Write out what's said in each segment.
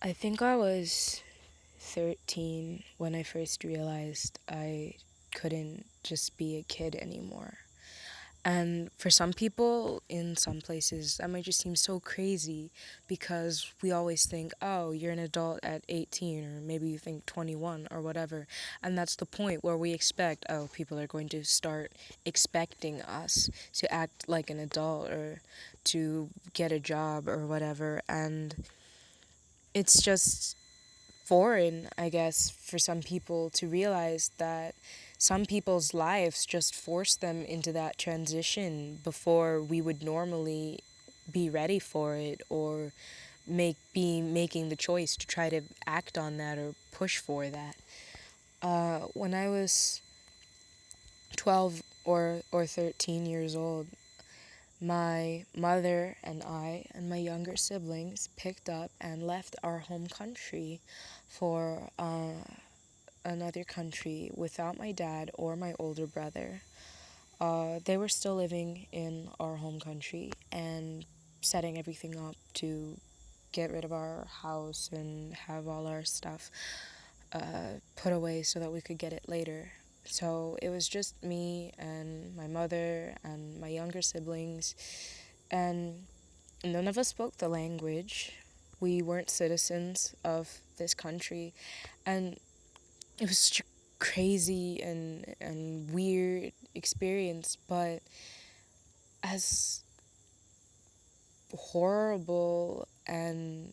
I think I was 13 when I first realized I couldn't just be a kid anymore. And for some people in some places, that might just seem so crazy because we always think, oh, you're an adult at 18, or maybe you think 21 or whatever. And that's the point where we expect, oh, people are going to start expecting us to act like an adult or to get a job or whatever. And it's just foreign, I guess, for some people to realize that some people's lives just force them into that transition before we would normally be ready for it or be making the choice to try to act on that or push for that. When I was 12 or 13 years old, my mother and I and my younger siblings picked up and left our home country for another country without my dad or my older brother. They were still living in our home country and setting everything up to get rid of our house and have all our stuff put away so that we could get it later. So it was just me and my mother and my younger siblings, and none of us spoke the language. We weren't citizens of this country, and it was such a crazy and weird experience, but as horrible and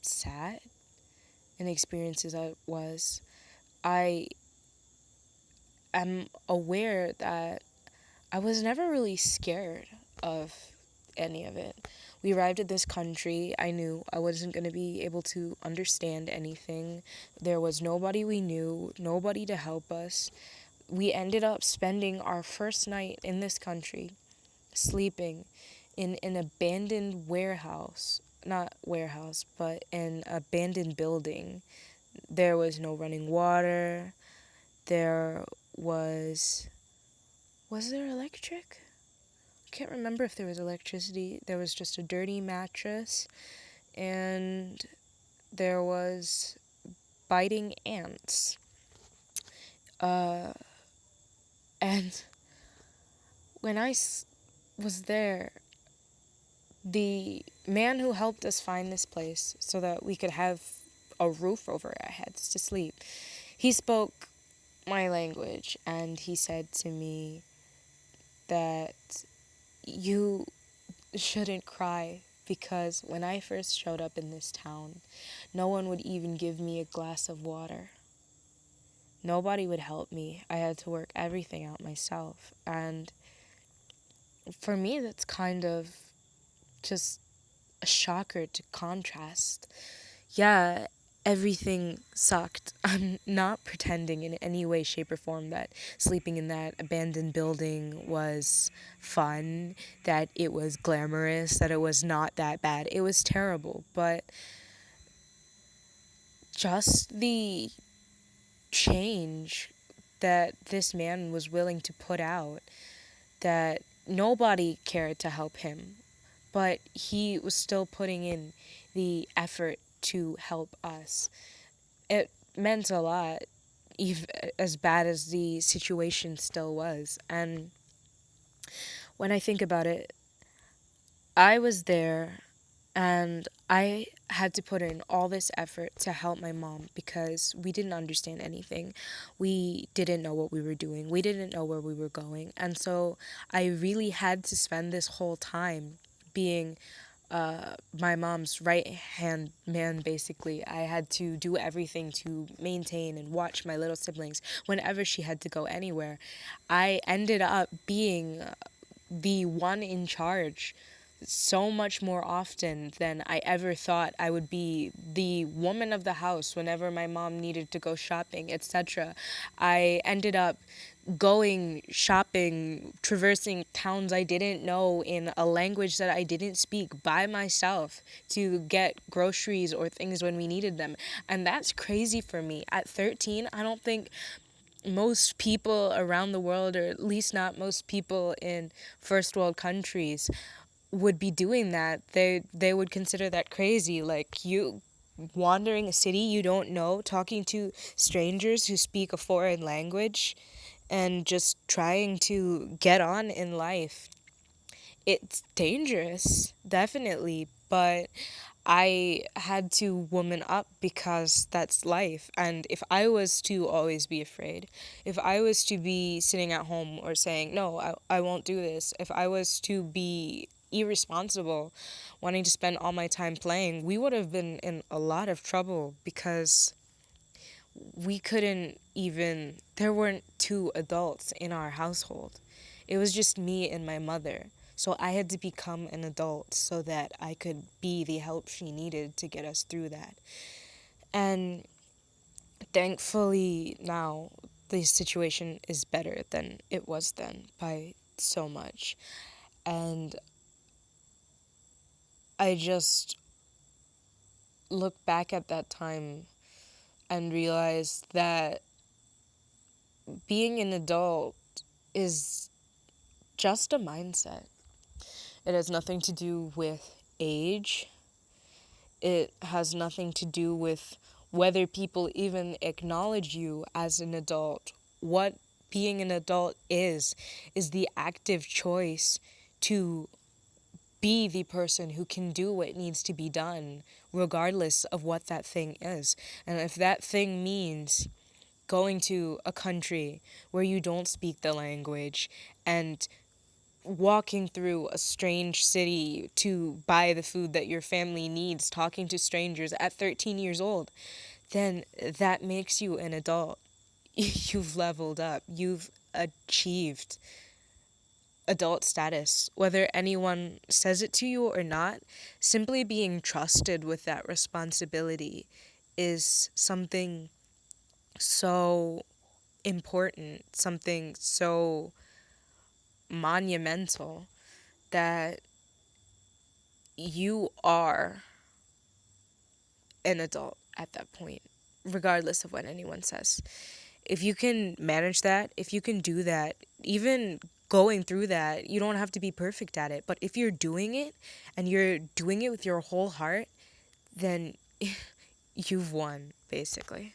sad an experience as it was, I am aware that I was never really scared of any of it. We arrived at this country. I knew I wasn't going to be able to understand anything. There was nobody we knew, nobody to help us. We ended up spending our first night in this country sleeping in an abandoned warehouse. Not warehouse, but an abandoned building. There was no running water. There was. Was there electric? I can't remember if there was electricity. There was just a dirty mattress, and there was biting ants. Uh, and when was there, the man who helped us find this place so that we could have a roof over our heads to sleep, he spoke my language and he said to me that you shouldn't cry because when I first showed up in this town, no one would even give me a glass of water. Nobody would help me. I had to work everything out myself. And for me, that's kind of just a shocker to contrast. Yeah, everything sucked. I'm not pretending in any way, shape, or form that sleeping in that abandoned building was fun, that it was glamorous, that it was not that bad. It was terrible, but just the change that this man was willing to put out, that nobody cared to help him, but he was still putting in the effort to help us. It meant a lot, even as bad as the situation still was. And when I think about it, I was there and I had to put in all this effort to help my mom because we didn't understand anything. We didn't know what we were doing. We didn't know where we were going. And so I really had to spend this whole time being my mom's right hand man, basically. I had to do everything to maintain and watch my little siblings whenever she had to go anywhere. I ended up being the one in charge so much more often than I ever thought. I would be the woman of the house whenever my mom needed to go shopping, etc. I ended up going shopping, traversing towns I didn't know in a language that I didn't speak by myself to get groceries or things when we needed them. And that's crazy for me. At 13, I don't think most people around the world, or at least not most people in first world countries, would be doing that. They would consider that crazy. Like, you wandering a city you don't know, talking to strangers who speak a foreign language, and just trying to get on in life. It's dangerous, definitely, but I had to woman up because that's life. And if I was to always be afraid, if I was to be sitting at home or saying, no, I won't do this, if I was to be irresponsible, wanting to spend all my time playing, we would have been in a lot of trouble because we couldn't even, there weren't two adults in our household. It was just me and my mother. So I had to become an adult so that I could be the help she needed to get us through that. And thankfully now the situation is better than it was then by so much. And I just look back at that time and realize that being an adult is just a mindset. It has nothing to do with age. It has nothing to do with whether people even acknowledge you as an adult. What being an adult is the active choice to be the person who can do what needs to be done, regardless of what that thing is. And if that thing means going to a country where you don't speak the language and walking through a strange city to buy the food that your family needs, talking to strangers at 13 years old, then that makes you an adult. You've leveled up. You've achieved adult status. Whether anyone says it to you or not, simply being trusted with that responsibility is something so important, something so monumental that you are an adult at that point, regardless of what anyone says. If you can manage that, if you can do that, even going through that, you don't have to be perfect at it. But if you're doing it and you're doing it with your whole heart, then you've won, basically.